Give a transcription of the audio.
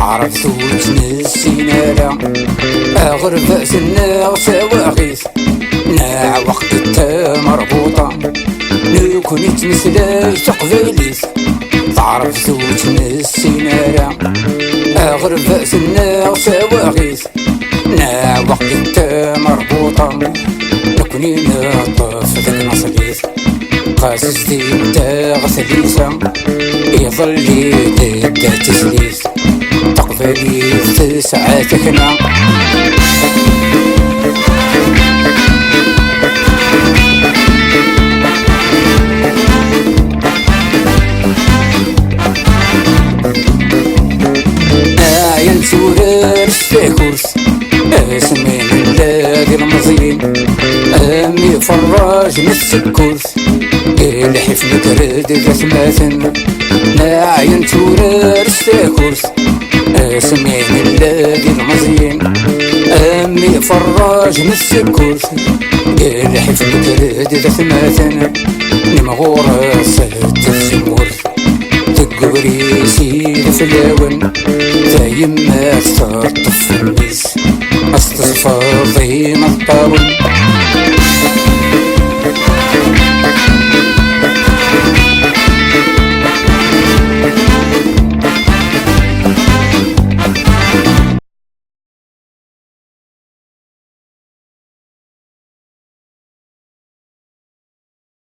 عرفتو تنسينا أغرب سنا وسواغيث ناع وقت مربوطة نكون تمثلاي تقبيليس عرفتو تنسينا أغرب سنا وسواغيث ناع وقت مربوطة نكوني نطف ذاك نصليث قاسس دي تا غسليسة يظل يدد تسليس تقبلي ساعاتك هنا عين سورر الساكورس اسمين اللاقي المزين امي فراج نسكورس الحف نكرد ذات ماثن عين سورر الساكورس اسمين اللاقي المزين امي فراج نسكورس الحف نكرد ذات ماثن نمغور سهت الزمور تقبري سيد فلاون دايما تطف النيس استصفى ضيم الطاول